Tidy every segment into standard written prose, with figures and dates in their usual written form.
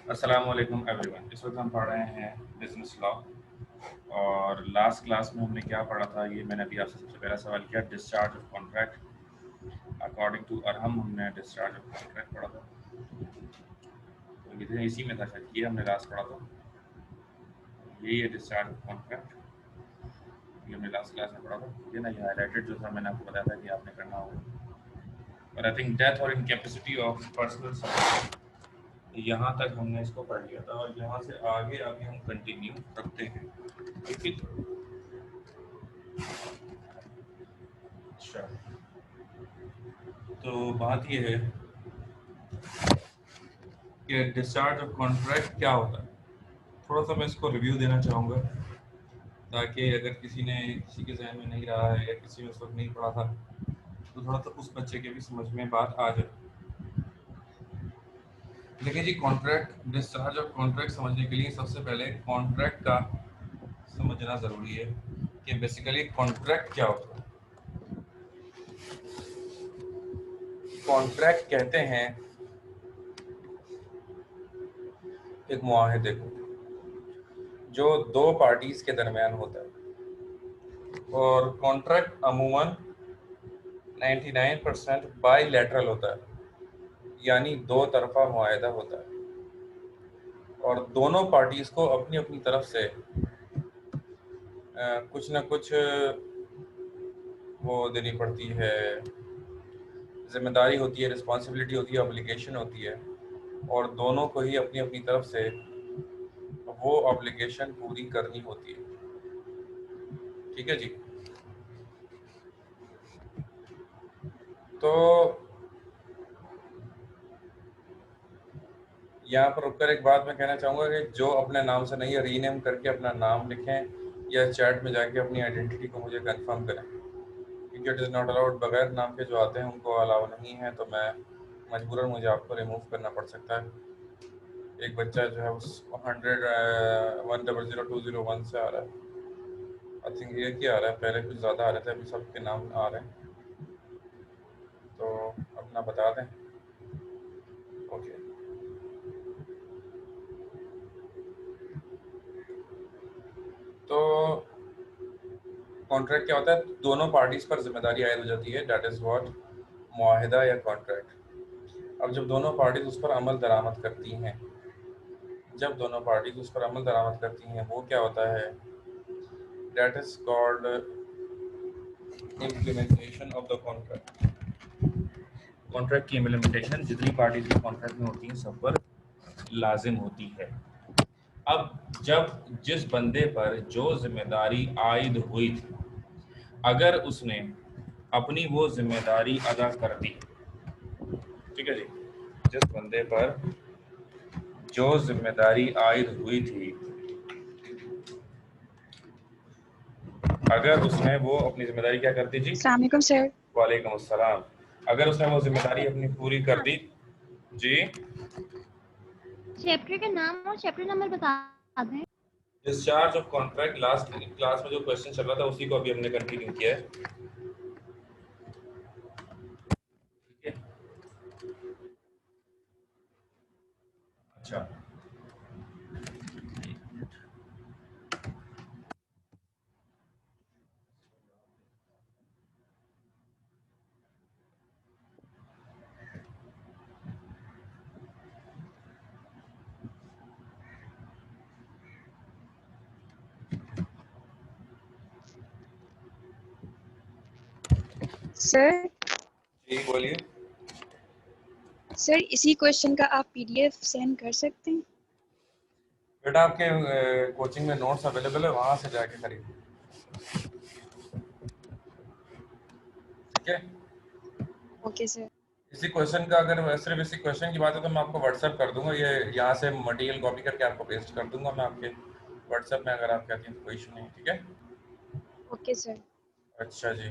अस्सलाम वालेकुम एवरीवन। इस वक्त हम पढ़ रहे हैं बिजनेस लॉ। और लास्ट क्लास में हमने क्या पढ़ा था, ये मैंने अभी आपसे सबसे पहला सवाल किया, discharge of contract according to अरहम। हमने डिस्चार्ज ऑफ कॉन्ट्रैक्ट पढ़ा था, तो इसी में था शायद, ये हमने लास्ट पढ़ा था। यही है डिस्चार्ज ऑफ कॉन्ट्रैक्ट, ये हमने लास्ट क्लास में पढ़ा था। ये ना, ये हाईलाइटेड जो था मैंने आपको बताया था कि आपने करना होगा। और आई थिंक डेथ और इनकैपेसिटी ऑफ पर्सनल, यहाँ तक हमने इसको पढ़ लिया था और यहाँ से आगे अभी हम कंटिन्यू रखते हैं। ठीक है। अच्छा, तो बात ये है कि डिस्चार्ज ऑफ कॉन्ट्रैक्ट क्या होता है। थोड़ा सा मैं इसको रिव्यू देना चाहूँगा, ताकि अगर किसी के जहन में नहीं रहा है या किसी ने उस वक्त नहीं पढ़ा था, तो थोड़ा सा उस बच्चे के भी समझ में बात आ जाए। देखिए जी, कॉन्ट्रैक्ट, डिस्चार्ज ऑफ कॉन्ट्रैक्ट समझने के लिए सबसे पहले कॉन्ट्रैक्ट का समझना ज़रूरी है कि बेसिकली कॉन्ट्रैक्ट क्या होता है। कॉन्ट्रैक्ट कहते हैं एक मुआहदे को जो दो पार्टीज के दरमियान होता है। और कॉन्ट्रैक्ट अमूमन 99% बाईलैटरल होता है, यानी दो तरफा मुआहदा होता है और दोनों पार्टीज को अपनी अपनी तरफ से कुछ ना कुछ वो देनी पड़ती है, जिम्मेदारी होती है, रिस्पॉन्सिबिलिटी होती है, ऑब्लिगेशन होती है, और दोनों को ही अपनी अपनी तरफ से वो ऑब्लिगेशन पूरी करनी होती है। ठीक है जी। तो यहाँ पर रुककर एक बात मैं कहना चाहूँगा कि जो अपने नाम से नहीं है, रीनेम करके अपना नाम लिखें या चैट में जाके अपनी आइडेंटिटी को मुझे कंफर्म करें, क्योंकि इट इज़ नॉट अलाउड। बगैर नाम के जो आते हैं उनको अलाउ नहीं है, तो मैं मजबूरन मुझे आपको रिमूव करना पड़ सकता है। एक बच्चा जो है उस 100100201 से आ रहा है, आई थिंक ये क्या आ रहा है, पहले कुछ ज़्यादा आ रहे थे, अभी सबके नाम आ रहे हैं, तो अपना बता दें। ओके, तो कॉन्ट्रैक्ट क्या होता है? दोनों पार्टीज पर जिम्मेदारी आयद हो जाती है, दैट इज व्हाट मुआहिदा या कॉन्ट्रैक्ट। अब जब दोनों पार्टीज उस पर अमल दरामद करती हैं, वो क्या होता है? That is called implementation of the contract. Contract की इम्प्लीमेंटेशन जितनी पार्टीज की कॉन्ट्रैक्ट में होती हैं सब पर लाजिम होती है। अब जब जिस बंदे पर जो जिम्मेदारी आयद हुई थी, अगर उसने अपनी वो जिम्मेदारी अदा कर दी, ठीक है जी, जिस बंदे पर जो जिम्मेदारी आयद हुई थी, अगर उसने वो अपनी जिम्मेदारी क्या कर दी जी? अस्सलाम वालेकुम सर। वालेकुम अस्सलाम। अगर उसने वो जिम्मेदारी अपनी पूरी कर दी जी, चैप्टर का नाम और चैप्टर नंबर बता दें। Discharge of contract, last class में जो क्वेश्चन चल रहा था उसी को अभी हमने कंटिन्यू किया है। ठीक है, अच्छा, सर जी बोलिए। सर इसी क्वेश्चन का आप पीडीएफ सेंड कर सकते हैं? बेटा आपके कोचिंग में नोट्स अवेलेबल है, वहां से जाके खरीदिए। ठीक है, ओके सर। इसी क्वेश्चन का, अगर सिर्फ इसी क्वेश्चन की बात है तो मैं आपको व्हाट्सएप कर दूंगा, ये यहाँ से मटेरियल कॉपी करके आपको पेस्ट कर दूंगा मैं आपके व्हाट्सएप में, अगर आप कहती हैं तो कोई इशू नहीं। ठीक है, ओके सर। अच्छा जी।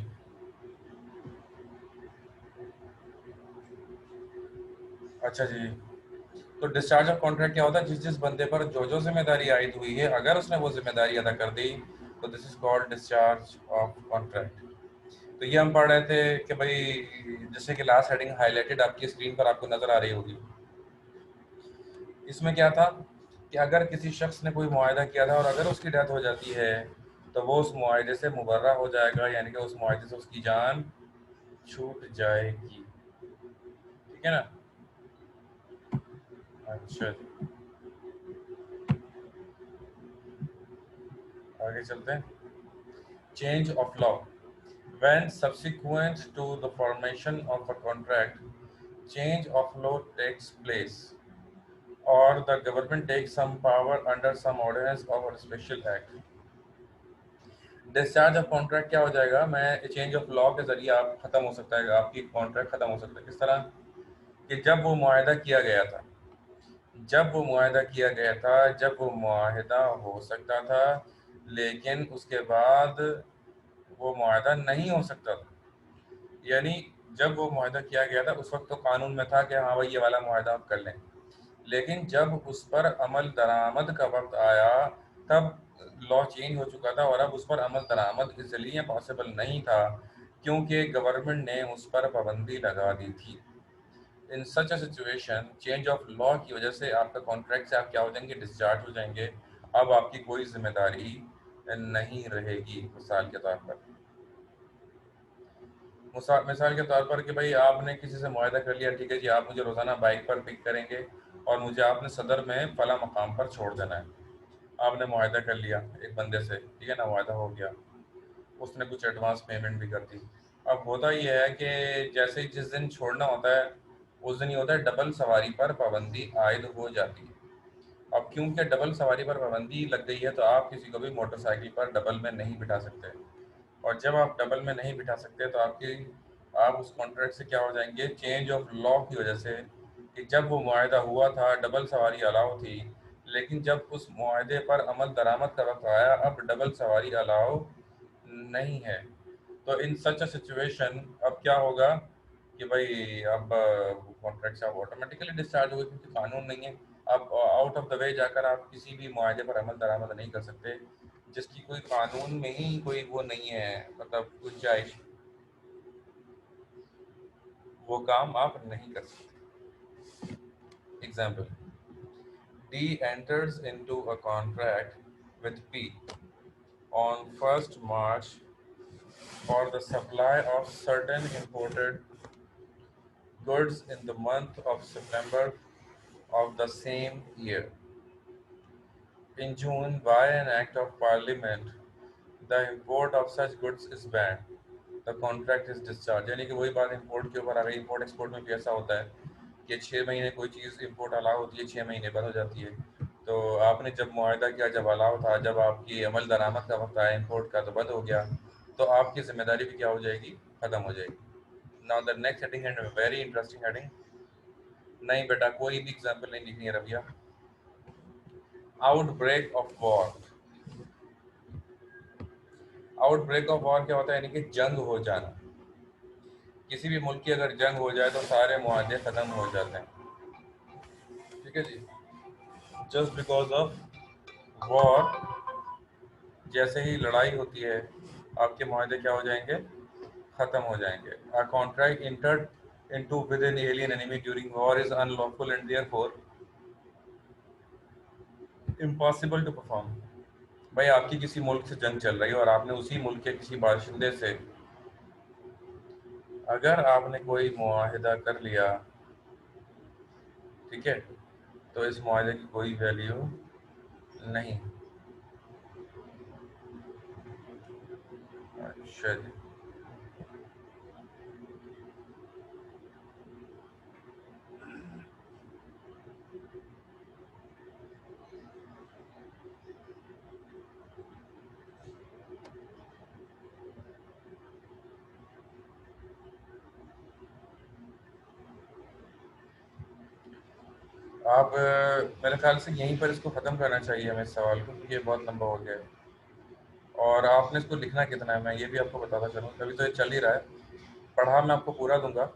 अच्छा जी, तो डिस्चार्ज ऑफ कॉन्ट्रैक्ट क्या होता है? जिस जिस बंदे पर जो जो जिम्मेदारी आयद हुई है, अगर उसने वो जिम्मेदारी अदा कर दी, तो this is called discharge of contract. तो ये हम पढ़ रहे थे कि भाई, जैसे कि लास्ट हेडिंग हाईलाइटेड आपकी स्क्रीन पर आपको नजर आ रही होगी, इसमें क्या था कि अगर किसी शख्स ने कोई मुआहदा किया था और अगर उसकी डेथ हो जाती है तो वो उस मुआहदे से मुबर्रा हो जाएगा, यानी कि उस मुआहदे से उसकी जान छूट जाएगी। ठीक है ना? अच्छा जी, आगे चलते हैं। Change of law when subsequent to the formation of a contract change of law takes place or the government takes some power under some ordinance or special act। Discharge of contract क्या हो जाएगा? मैं change of law के जरिए आप खत्म हो सकता है, आपकी कॉन्ट्रैक्ट खत्म हो सकता है। किस तरह? कि जब वो मुआहदा किया गया था, जब वो मुआहदा हो सकता था, लेकिन उसके बाद वो मुआहदा नहीं हो सकता था। यानी जब वो मुआहदा किया गया था उस वक्त तो कानून में था कि हाँ भाई ये वाला मुआहदा आप कर लें, लेकिन जब उस पर अमल दरामद का वक्त आया तब लॉ चेंज हो चुका था और अब उस पर अमल दरामद इसलिए पॉसिबल नहीं था क्योंकि गवर्नमेंट ने उस पर पाबंदी लगा दी थी। In such a situation change of law की वजह से आपका कॉन्ट्रैक्ट से आप क्या हो जाएंगे? डिस्चार्ज हो जाएंगे। अब आपकी कोई जिम्मेदारी नहीं रहेगी। मिसाल के तौर पर कि भाई आपने किसी से मुआहदा कर लिया, ठीक है जी, आप मुझे रोज़ाना बाइक पर पिक करेंगे और मुझे आपने सदर में फला मकाम पर छोड़ देना है। आपने मुआहदा कर लिया एक बंदे से, ठीक है ना, मुआहदा हो गया, उसने कुछ एडवांस पेमेंट भी कर दी। अब होता ये है कि जैसे ही जिस दिन छोड़ना होता है उस दिन ही होता है डबल सवारी पर पाबंदी आयद हो जाती है। अब क्योंकि डबल सवारी पर पाबंदी लग गई है तो आप किसी को भी मोटरसाइकिल पर डबल में नहीं बिठा सकते, और जब आप डबल में नहीं बिठा सकते तो आप उस कॉन्ट्रैक्ट से क्या हो जाएंगे? चेंज ऑफ लॉ की वजह से, कि जब वो मुआहदा हुआ था डबल सवारी अलाउ थी, लेकिन जब उस मुआहदे पर अमल दरामद का वक्त आया अब डबल सवारी अलाउ नहीं है। तो इन सच अ सिचुएशन अब क्या होगा कि भाई अब कॉन्ट्रैक्ट से आप ऑटोमेटिकली डिस्चार्ज हो गए क्योंकि कानून नहीं है। अब आउट ऑफ द वे जाकर आप किसी भी मुआहदे पर अमल दरामद नहीं कर सकते जिसकी कोई कानून में ही कोई वो नहीं है, मतलब गुंजाइश, वो काम आप नहीं कर सकते। Example, D enters into a contract with P on 1st March for the supply of certain imported goods in the month of September of the same year. In June, by an act of parliament, the import of such goods is banned. The contract is discharged। यानी कि वही बात import के ऊपर आ गई। Import export में भी ऐसा होता है कि 6 महीने कोई चीज़ इंपोर्ट अलाउ होती है, 6 महीने बाद हो जाती है। तो आपने जब मुआहदा किया, जब अलाउ था, जब आपकी अमल दरामद का वक्त आया इंपोर्ट का तो बंद हो गया, तो आपकी जिम्मेदारी भी क्या हो जाएगी? खत्म हो जाएगी। Now the next heading and very interesting heading. नहीं बेटा, कोई भी एग्जाम्पल नहीं लिखनी है Rabia. Outbreak of war. Outbreak of war क्या होता है? यानी कि जंग हो जाना। किसी भी मुल्क की अगर जंग हो जाए तो सारे मुआहदे खत्म हो जाते हैं। ठीक है जी, जस्ट बिकॉज ऑफ वॉर, जैसे ही लड़ाई होती है आपके मुआहदे क्या हो जाएंगे? खत्म हो जाएंगे। A contract entered into with an alien enemy during war is unlawful and therefore impossible to perform। भाई आपकी किसी मुल्क से जंग चल रही है और आपने उसी मुल्क के किसी बाशिंदे से अगर आपने कोई मुआहिदा कर लिया, ठीक है, तो इस मुआहिदे की कोई वैल्यू नहीं। अच्छा जी, आप मेरे ख्याल से यहीं पर इसको ख़त्म करना चाहिए हमें इस सवाल को, क्योंकि ये बहुत लंबा हो गया है और आपने इसको लिखना कितना है मैं ये भी आपको बताता चलूँ। अभी तो ये चल ही रहा है, पढ़ा मैं आपको पूरा दूंगा,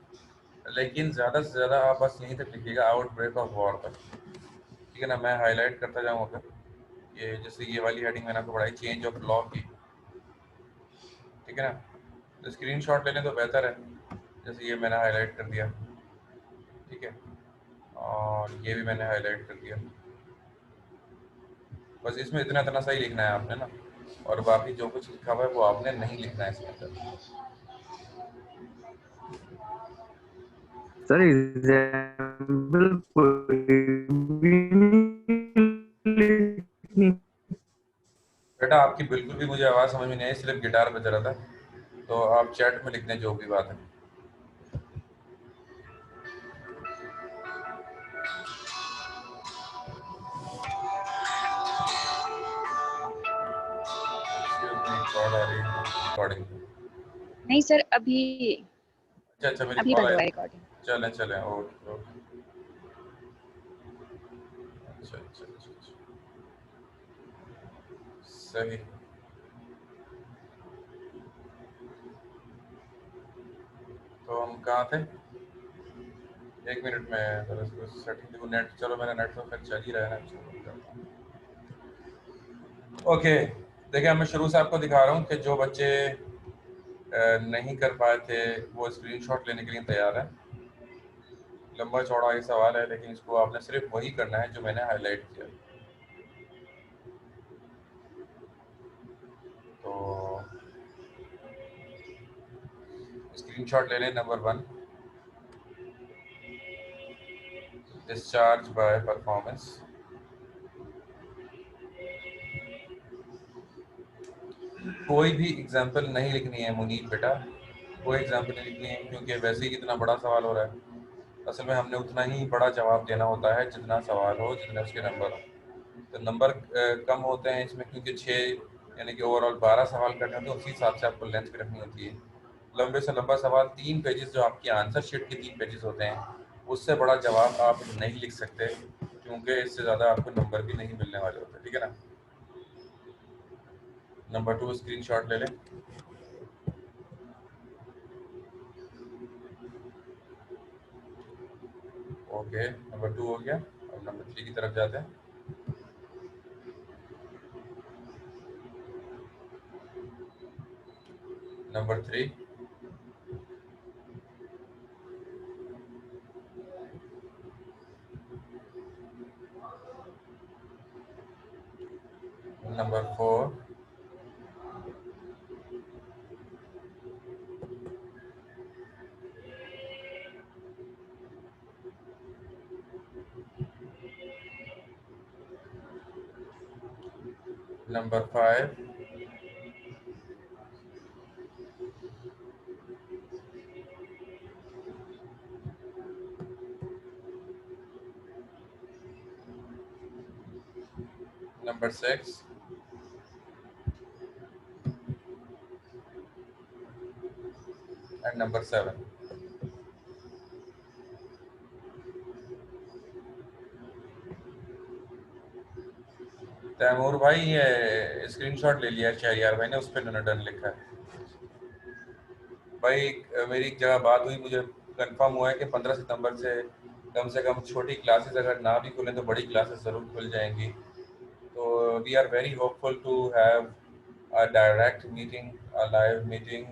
लेकिन ज़्यादा से ज़्यादा आप बस यहीं तक लिखिएगा आउट ब्रेक ऑफ वॉर तक। ठीक है ना? मैं हाईलाइट करता जाऊँगा फिर। ये जैसे ये वाली हेडिंग मैंने आपको पढ़ाई चेंज ऑफ लॉ की, ठीक है ना? तो स्क्रीन शॉट ले लें तो बेहतर है, जैसे ये मैंने हाईलाइट कर दिया। ठीक है, और ये भी मैंने हाईलाइट कर दिया। बस इसमें इतना इतना सही लिखना है आपने ना, और बाकी जो कुछ लिखा हुआ है वो आपने नहीं लिखना है इसके अंदर। सर एग्जाम्पल कोई भी नहीं। बेटा आपकी बिल्कुल भी मुझे आवाज़ समझ में नहीं आई, सिर्फ गिटार बज रहा था, तो आप चैट में लिख दें जो भी बात है। कॉल आ रही है रिकॉर्डिंग। नहीं सर, अभी अच्छा मेरी अभी कॉल बंद हुआ आई। है रिकॉर्डिंग। चलें ओके ओके। अच्छा सही। तो हम कहाँ थे? 1 मिनट में सेटिंग देखो नेट। चलो मेरा नेट तो फिर चल ही रहा है ना। ओके देखिए, मैं शुरू से आपको दिखा रहा हूँ कि जो बच्चे नहीं कर पाए थे वो स्क्रीनशॉट लेने के लिए तैयार है। लंबा चौड़ा ये सवाल है, लेकिन इसको आपने सिर्फ वही करना है जो मैंने हाईलाइट किया। तो स्क्रीनशॉट ले लें। Number 1, discharge by performance. कोई भी एग्जाम्पल नहीं लिखनी है मुनीब बेटा, कोई एग्जाम्पल नहीं लिखनी है, क्योंकि वैसे ही कितना बड़ा सवाल हो रहा है। असल में हमने उतना ही बड़ा जवाब देना होता है जितना सवाल हो, जितने उसके नंबर हो। तो नंबर कम होते हैं इसमें, क्योंकि 6 यानी कि ओवरऑल 12 सवाल करने होते हैं, उसी हिसाब से आपको लेंथ भी रखनी होती है। लंबे से लंबा सवाल 3 पेजेस, जो आपकी आंसर शीट के 3 पेजेस होते हैं, उससे बड़ा जवाब आप नहीं लिख सकते, क्योंकि इससे ज़्यादा आपको नंबर भी नहीं मिलने वाले होते। ठीक है ना। नंबर 2 स्क्रीनशॉट ले लें। ओके नंबर 2 हो गया। अब नंबर 3 की तरफ जाते हैं। Number 3, number 4, number 5, number 6, and number 7। Taimur भाई ये स्क्रीनशॉट ले लिया शहरियार भाई ने, उस पर डन लिखा है। भाई मेरी एक जगह बात हुई, मुझे कंफर्म हुआ है कि 15 सितंबर से कम छोटी क्लासेस अगर ना भी खुलें तो बड़ी क्लासेस ज़रूर खुल जाएंगी। तो we are very hopeful to have a direct meeting, a live meeting,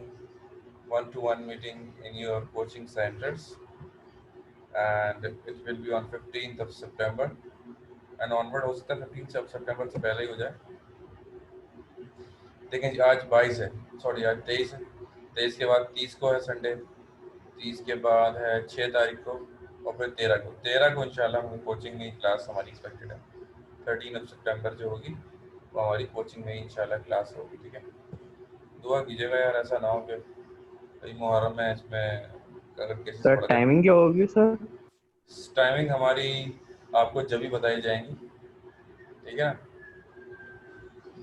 one-to-one meeting in your coaching centers, and it will be on 15th of September and onward। हो सकता है 15 सितंबर से पहले ही हो जाए, लेकिन आज 22 है, सॉरी आज 23 है। 23 के बाद 30 को है संडे, 30 के बाद है 6 तारीख को, और फिर 13 को इंशाल्लाह कोचिंग में क्लास हमारी एक्सपेक्टेड है। 13 सितंबर जो होगी वो हमारी कोचिंग में इंशाल्लाह क्लास होगी। ठीक है, दुआ कीजिएगा यार, ऐसा ना हो कि भाई मुहर्रम में इसमें अगर केसेस सर बढ़ गए। टाइमिंग क्या होगी सर? टाइमिंग हमारी आपको जब भी बताई जाएंगी। ठीक है ना,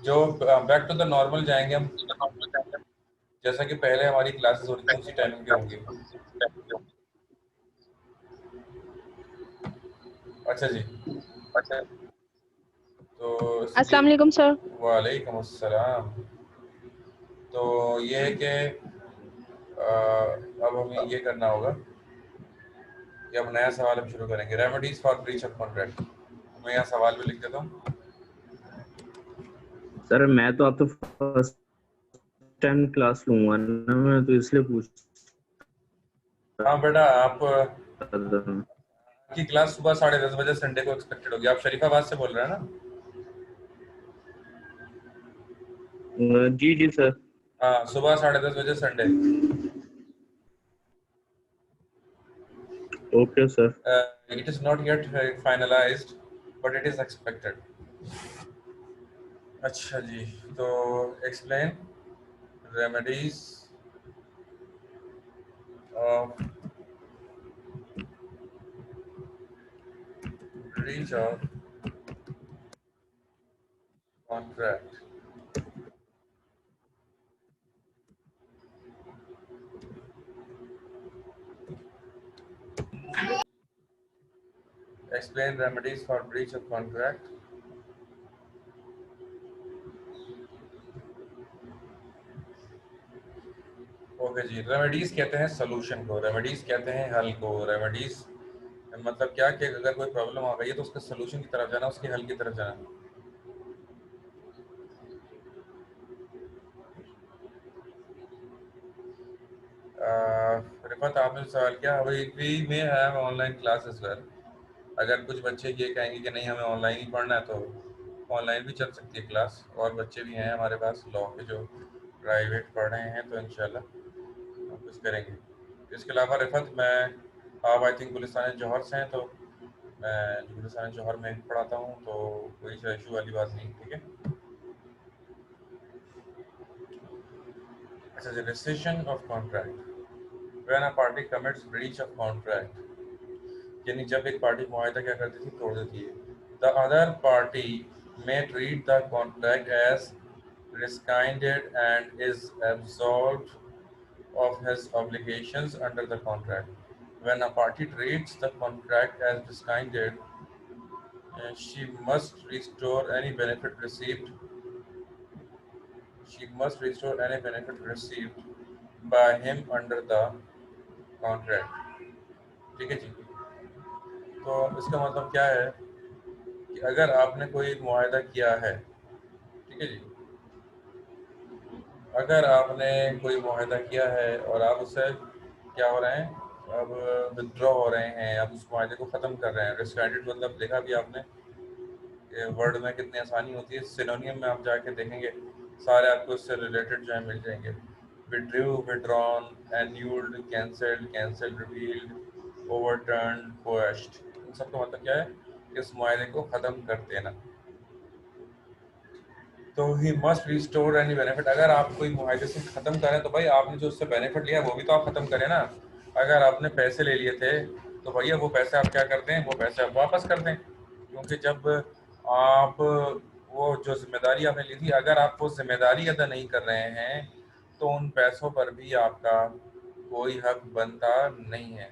जो बैक टू द नॉर्मल जाएंगे हम, जैसा कि पहले हमारी क्लासेस हो रही थी उसी टाइमिंग पे होंगी। अच्छा जी, अच्छा तो अस्सलाम वालेकुम सर। वालेकुम अस्सलाम। तो ये है कि अब हमें ये करना होगा कि अब नया सवाल हम शुरू करेंगे। Remedies for breach of contract. मैं यहाँ सवाल भी लिख देता हूँ। सर मैं तो आप तो फर्स्ट टाइम क्लास लूंगा ना, मैं तो इसलिए पूछ हाँ बेटा, आप रहा था। की क्लास सुबह 10:30 बजे संडे को एक्सपेक्टेड होगी। आप शरीफाबाद से बोल रहे हैं ना? जी जी सर। हाँ, सुबह 10:30 बजे Sunday. Okay sir. It is not yet finalized, but it is expected. अच्छा जी, तो explain remedies of breach of contract. Explain remedies for breach of contract. Okay जी, रेमेडीज कहते हैं सोल्यूशन को, रेमेडीज कहते हैं हल को। रेमेडीज मतलब क्या कि अगर कोई प्रॉब्लम आ गई है तो उसके सोल्यूशन की तरफ जाना, उसके हल की तरफ जाना। रिफत, आपने सवाल किया वी में हैव ऑनलाइन क्लासेस वेल। अगर कुछ बच्चे ये कहेंगे कि नहीं हमें ऑनलाइन ही पढ़ना है तो ऑनलाइन भी चल सकती है क्लास। और बच्चे भी हैं हमारे पास लॉ के जो प्राइवेट पढ़ रहे हैं, तो इंशाल्लाह हम कुछ करेंगे। इसके अलावा रिफत, आप आई थिंक गुलिस्तान जौहर से हैं, तो मैं गुलिस्तान जौहर में पढ़ाता हूँ, तो कोई इशू वाली बात नहीं, ठीक है। अच्छा जी, rescission of contract when a party commits breach of contract, यानी जब एक पार्टी मुआहदा क्या करती थी, तोड़ देती है। The other party may treat the contract as rescinded and is absolved of his obligations under the contract. When a party treats the contract as rescinded, she must restore any benefit received. She must restore any benefit received by him under the contract. ठीक है जी। तो इसका मतलब क्या है कि अगर आपने कोई मुआहदा किया है, ठीक है जी, अगर आपने कोई मुआहदा किया है और आप उससे क्या हो रहे हैं, अब विथड्रॉ हो रहे हैं, आप उस मुआहदे को ख़त्म कर रहे हैं। रिस्काइंडेड मतलब देखा भी आपने वर्ड में कितनी आसानी होती है। सिनोनियम में आप जाके देखेंगे, सारे आपको इससे रिलेटेड जो है मिल जाएंगे। Withdrew, withdrawn, annulled, cancelled, cancelled, revealed, overturn, quashed, इन सब का मतलब क्या है कि इस मुआहदे को ख़त्म कर देना। तो he must restore any benefit, अगर आप कोई मुआहदे से ख़त्म करें तो भाई आपने जो उससे बेनिफिट लिया वो भी तो आप ख़त्म करें ना। अगर आपने पैसे ले लिए थे तो भैया वो पैसे आप क्या करते हैं, वो पैसे आप वापस कर दें, क्योंकि जब आप वो जो जिम्मेदारी आपने ली थी, अगर आप वो जिम्मेदारी अदा नहीं कर रहे हैं तो उन पैसों पर भी आपका कोई हक बनता नहीं है।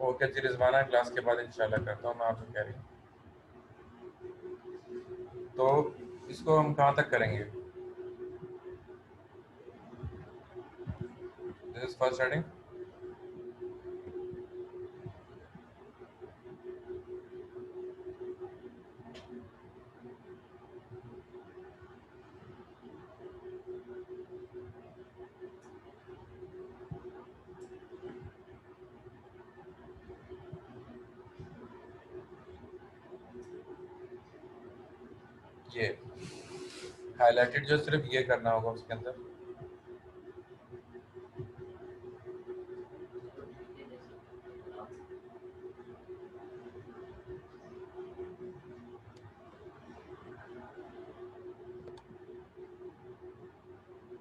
ओके जी रिजवाना, क्लास के बाद इंशाल्लाह करता हूँ मैं आपसे कह रही हूँ। तो इसको हम कहाँ तक करेंगे? This is first heading. ये हाईलाइटेड जो सिर्फ ये करना होगा उसके अंदर।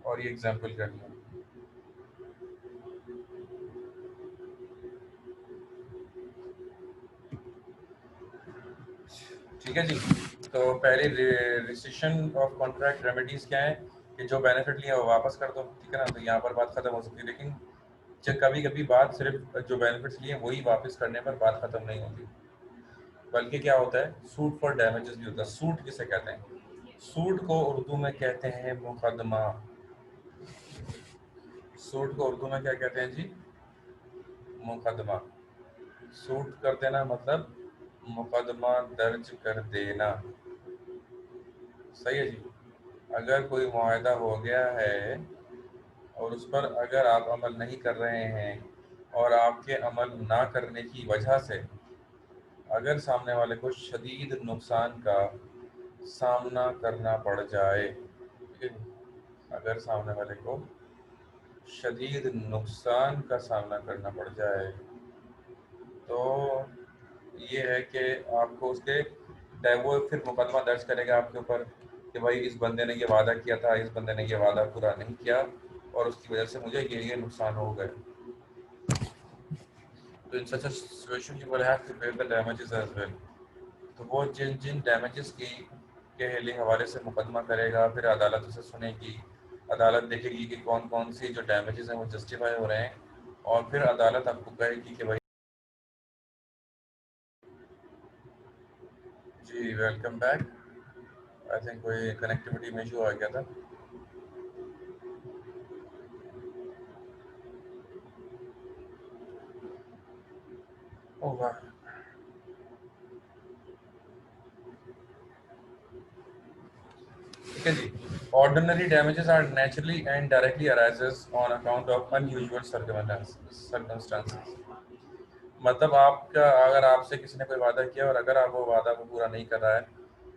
और ये एग्जांपल करनी है। ठीक है जी। तो पहले रिसिशन ऑफ कॉन्ट्रैक्ट रेमेडीज क्या है कि जो बेनिफिट लिया वो वापस कर दो, ठीक है ना। तो यहाँ पर बात खत्म हो सकती है, लेकिन जब कभी कभी बात सिर्फ जो बेनिफिट्स लिए वही वापस करने पर बात खत्म नहीं होती, बल्कि क्या होता है, सूट फॉर डैमेजेस भी होता है। सूट किसे कहते हैं? सूट को उर्दू में कहते हैं मुकदमा। सूट को उर्दू में क्या कहते हैं जी? मुकदमा। सूट कर देना मतलब मुकदमा दर्ज कर देना, सही है जी। अगर कोई मुआहदा हो गया है और उस पर अगर आप अमल नहीं कर रहे हैं और आपके अमल ना करने की वजह से अगर सामने वाले को शदीद नुकसान का सामना करना पड़ जाए, ठीक है, अगर सामने वाले को शदीद नुकसान का सामना करना पड़ जाए तो ये है कि आपको उसके वो फिर मुकदमा दर्ज करेगा आपके ऊपर कि भाई इस बंदे ने ये वादा किया था, इस बंदे ने ये वादा पूरा नहीं किया और उसकी वजह से मुझे ये नुकसान हो गए। तो in such a situation you will have to pay the damages as well. तो वो जिन जिन डैमेजेस की के हवाले से मुकदमा करेगा, फिर अदालत उसे सुनेगी, अदालत देखेगी कि कौन कौन सी जो डैमेजेस हैं वो जस्टिफाई हो रहे हैं और फिर अदालत आपको कहेगी कि भाई जी वेलकम बैक। आई थिंक कोई कनेक्टिविटी में इशू आ गया था। ओह वाह, ठीक है जी। Ordinary damages are naturally and directly arises on account of unusual circumstances. मतलब आपका अगर आपसे किसी ने कोई वादा किया और अगर आप वो वादा को पूरा नहीं कर रहा है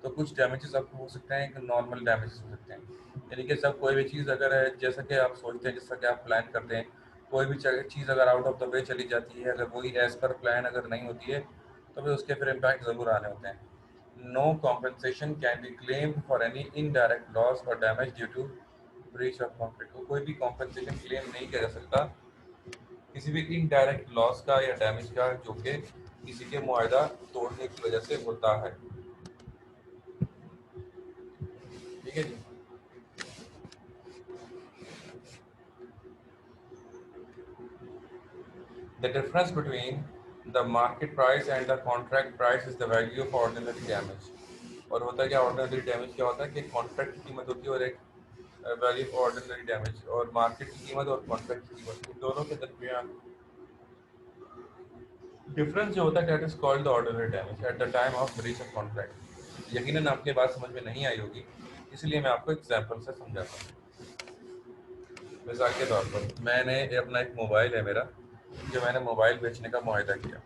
तो कुछ डैमेजेस आपको हो सकते हैं, नॉर्मल डैमेजेस हो सकते हैं। यानी कि सब कोई भी चीज़ अगर है जैसा कि आप सोचते हैं, जैसा कि आप प्लान करते हैं, कोई भी चीज़ अगर आउट ऑफ द वे चली जाती है, अगर वही एज पर प्लान अगर नहीं होती है तो फिर उसके फिर इम्पैक्ट ज़रूर आने होते हैं। No compensation can be claimed for any indirect loss और damage due to breach of contract. कोई भी कॉम्पनसेशन क्लेम नहीं किया जा सकता किसी भी इनडायरेक्ट लॉस का या डैमेज का जो कि किसी के मुआहदा तोड़ने की वजह से होता है। ठीक है जी। The difference between the market price and the contract price is the value of ordinary damage। और होता क्या, ऑर्डिनरी डैमेज क्या होता है कि कॉन्ट्रैक्ट की कीमत होती है और एक वैल्यू ऑफ ऑर्डिनरी डैमेज, और मार्केट की कीमत और कॉन्ट्रैक्ट की कीमत, इन दोनों के दरमियान डिफरेंस जो होता है, that is called the ordinary damage at the time of breach of contract. यकीनन आपके बात समझ में नहीं आई होगी, इसलिए मैं आपको एग्जांपल से समझाता हूँ। मिसाल के तौर पर मैंने अपना एक मोबाइल है मेरा, जो मैंने मोबाइल बेचने का मुआहदा किया।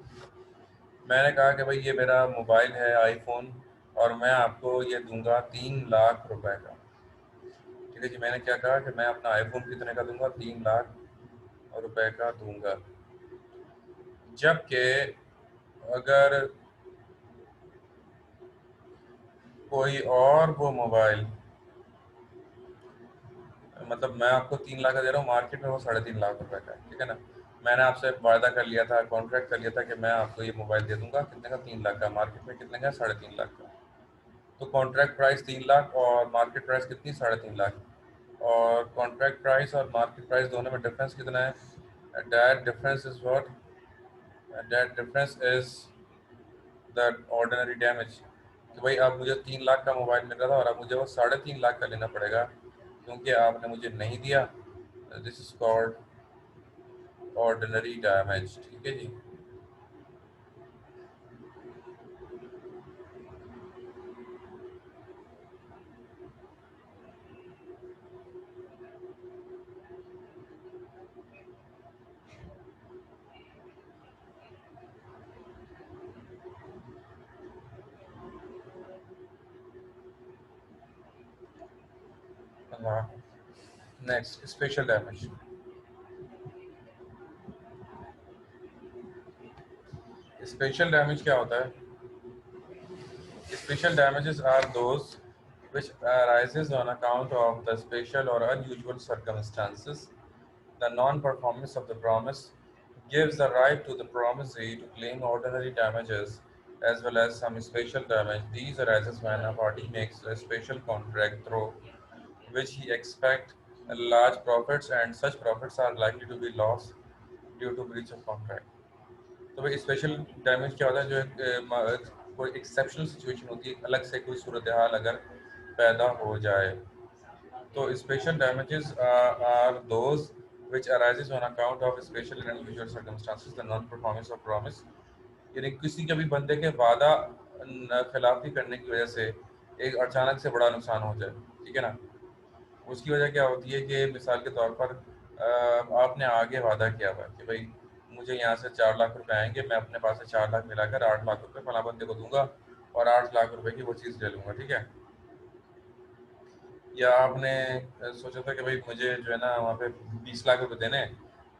मैंने कहा कि भाई ये मेरा मोबाइल है आईफोन और मैं आपको ये दूंगा 3 लाख रुपए का। ठीक है जी। मैंने क्या कहा कि मैं अपना आईफोन कितने का दूंगा, 3 लाख रुपए का दूंगा। जबकि अगर कोई और वो मोबाइल, मतलब मैं आपको 3 लाख का दे रहा हूँ, मार्केट में वो 3.5 लाख रुपए का है, ठीक है ना। मैंने आपसे वायदा कर लिया था, कॉन्ट्रैक्ट कर लिया था कि मैं आपको ये मोबाइल दे दूंगा कितने का, 3 लाख का। मार्केट में कितने का, 3.5 लाख का। तो कॉन्ट्रैक्ट प्राइस 3 लाख और मार्केट प्राइस कितनी, 3.5 लाख। और कॉन्ट्रैक्ट प्राइस और मार्केट प्राइस दोनों में डिफरेंस कितना है, that difference is what, that difference is the ordinary damage. कि भाई अब मुझे 3 लाख का मोबाइल मिल रहा था और अब मुझे वो 3.5 लाख का लेना पड़ेगा क्योंकि आपने मुझे नहीं दिया। This is called ordinary damage. ठीक है जी। Next, special damage. Special damage क्या होता है? Special damages are those which arises on account of the special or unusual circumstances. The non-performance of the promise gives the right to the promisee to claim ordinary damages as well as some special damage. These arises when a party makes a special contract through which he expects large profits and such profits are likely to be lost due to breach of contract. तो भाई special damage क्या होता है, जो कोई exceptional situation होती है, अलग से कोई सूरत हाल अगर पैदा हो जाए तो special damages are those which arises on account of special and unusual circumstances, the non performance of promise. यानी किसी के भी बंदे के खिलाफी करने की वजह से एक अचानक से बड़ा नुकसान हो जाए, ठीक है ना। उसकी वजह क्या होती है कि मिसाल के तौर पर आपने आगे वादा किया हुआ कि भाई मुझे यहाँ से 4 लाख रुपए आएंगे, मैं अपने पास से 4 लाख मिलाकर 8 लाख रुपए फला बंदे को दूंगा और 8 लाख रुपए की वो चीज़ ले लूंगा, ठीक है। या आपने सोचा था कि भाई मुझे जो है ना वहाँ पे 20 लाख रुपए देने,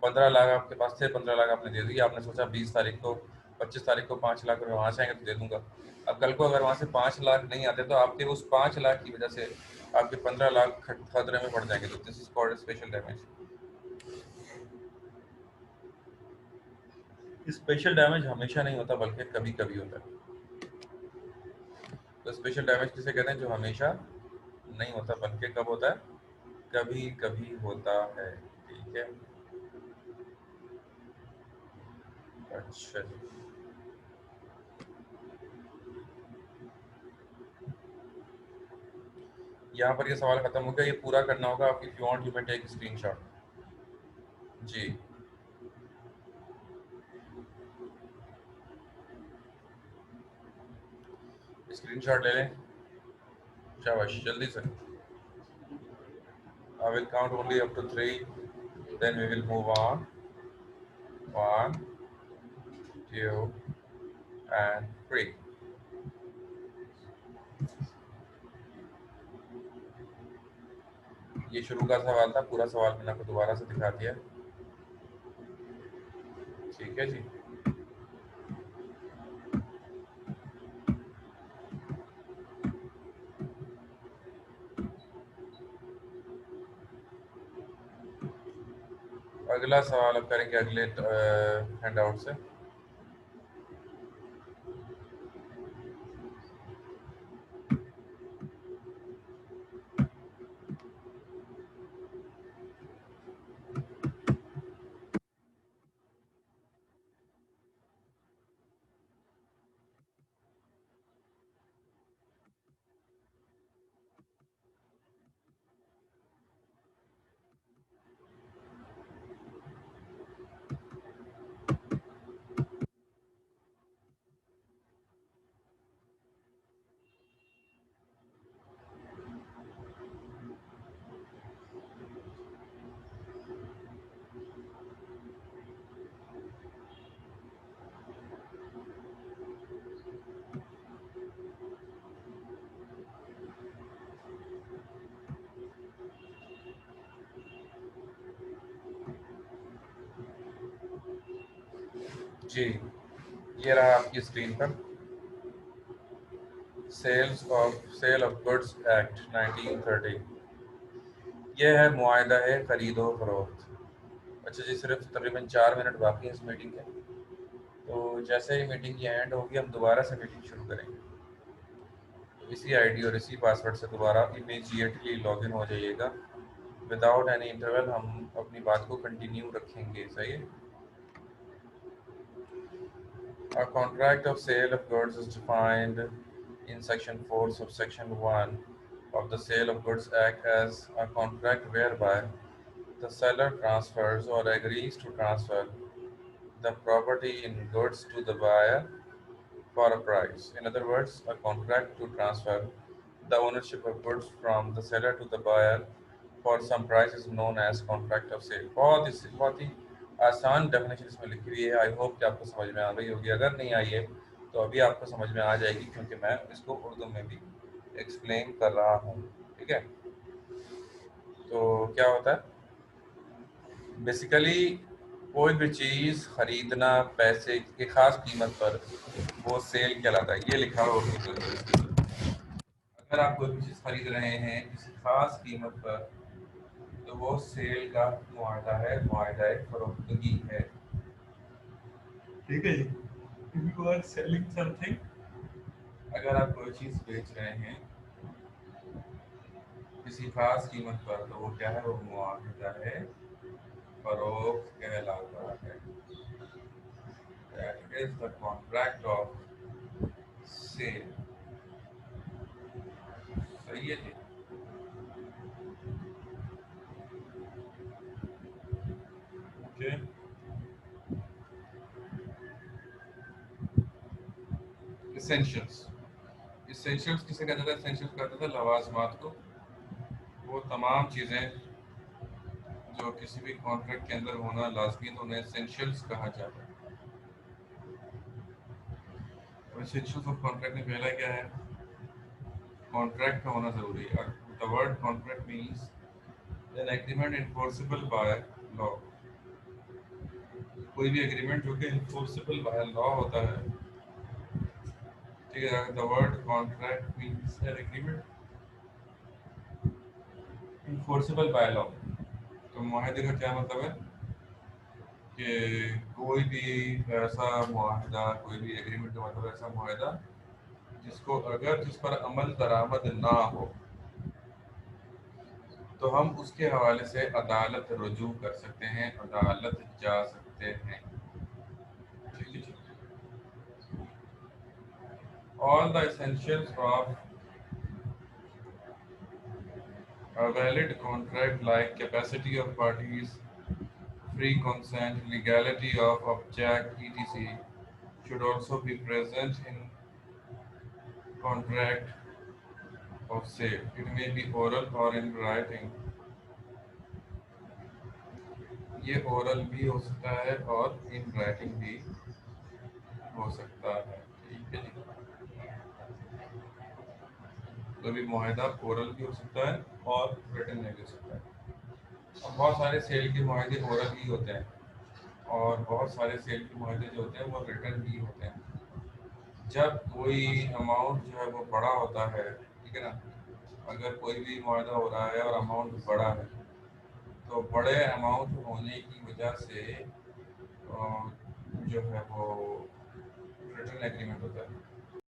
15 लाख आपके पास थे, 15 लाख आपने दे दिए, आपने सोचा 20 तारीख को 25 तारीख को 5 लाख रुपए वहाँ से आएंगे तो दे दूंगा। अब कल को अगर वहाँ से 5 लाख नहीं आते तो आपके उस 5 लाख की वजह से आपके 15 लाख खतरे में पड़ जाएंगे। तो this is called special damage. Special damage हमेशा नहीं होता बल्कि कभी कभी होता है। तो स्पेशल डैमेज किसे कहते हैं? जो हमेशा नहीं होता बल्कि कब होता है? कभी कभी होता है, ठीक है। अच्छा जी, यहाँ पर ये सवाल खत्म हो गया। ये पूरा करना होगा आपकी। If you want you can take screenshot. जी, स्क्रीनशॉट ले लें, शाबाश, जल्दी से। I will count only up to 3, then we will move on. 1, 2 and 3। ये शुरू का सवाल था, पूरा सवाल मैंने आपको दोबारा से दिखा दिया, ठीक है जी। अगला सवाल अब करेंगे अगले हैंडआउट से। जी, ये रहा आपकी स्क्रीन पर सेल ऑफ गुड्स एक्ट 1930। यह है मुआहदा है खरीदो फरोख्त। अच्छा जी, सिर्फ तकरीबन 4 मिनट बाकी है इस मीटिंग के, तो जैसे ही मीटिंग की एंड होगी हम दोबारा से मीटिंग शुरू करेंगे। तो इसी आईडी और इसी पासवर्ड से दोबारा इमीडिएटली लॉगिन हो जाइएगा। विदाउट एनी इंटरवल हम अपनी बात को कंटिन्यू रखेंगे, सही है। A contract of sale of goods is defined in Section 4, subsection 1 of the Sale of Goods Act as a contract whereby the seller transfers or agrees to transfer the property in goods to the buyer for a price. In other words, a contract to transfer the ownership of goods from the seller to the buyer for some price is known as contract of sale। बहुत ही आसान definition इसमें लिखी हुई है। I hope कि आपको समझ में आ गई होगी। अगर नहीं आई है तो अभी आपको समझ में आ जाएगी, क्योंकि मैं इसको उर्दू में भी एक्सप्लेन कर रहा हूँ, ठीक है। तो क्या होता है बेसिकली, कोई भी चीज़ खरीदना पैसे की खास कीमत पर, वो सेल कहलाता है। ये लिखा हुआ होगा, अगर आप कोई भी चीज़ खरीद रहे हैं किसी खास कीमत पर तो वो सेल का मुआहदा है, मुआहदा फरोख्तगी है, ठीक है जी। If you are selling something, अगर आप कोई चीज़ बेच रहे हैं किसी खास कीमत पर तो वो क्या है? वो मुआहदा है फरोख्त कहलाता है। That is the contract of sale। सही है जी। Okay, essentials. इसेंशियल्स किसे कहता था? इसेंशियल्स कहता था लवाजमात को, वो वो तमाम चीज़ें जो किसी भी कॉन्ट्रैक्ट के अंदर होना लाजमी, तो उन्हें एसेंशियल्स कहा जाता है। एसेंशियल्स ऑफ कॉन्ट्रैक्ट में पहला क्या है? कॉन्ट्रैक्ट का होना ज़रूरी है। The void contract means an agreement enforceable by law. कोई भी एग्रीमेंट जो कि इन्फोर्सिबल बाय लॉ होता है, ठीक है। The void contract means an agreement enforceable by law. तो मुआहदे का क्या मतलब है कि कोई भी ऐसा मुआहदा, कोई भी एग्रीमेंट का मतलब ऐसा मुआहदा जिस पर अमल दरामद ना हो, तो हम उसके हवाले से अदालत रुजू कर सकते हैं, अदालत जा सकते हैं। ठीक है। All the essentials of a valid contract, like capacity of parties, free consent, legality of object, etc., should also be present in contract of sale. It may be oral or in writing. ये oral भी हो सकता है और in writing भी हो सकता है। ठीक है जी। तो भी मुआहदा ओरल भी हो सकता है और रिटन में भी हो सकता है। अब बहुत सारे सेल के मुआहदे ओरल ही होते हैं और बहुत सारे सेल के मुआहदे जो होते हैं वो रिटन भी होते हैं। जब कोई अमाउंट जो है वो बड़ा होता है, ठीक है ना, अगर कोई भी मुआहदा हो रहा है और अमाउंट बड़ा है, तो बड़े अमाउंट होने की वजह से जो है वो रिटन एग्रीमेंट होता है।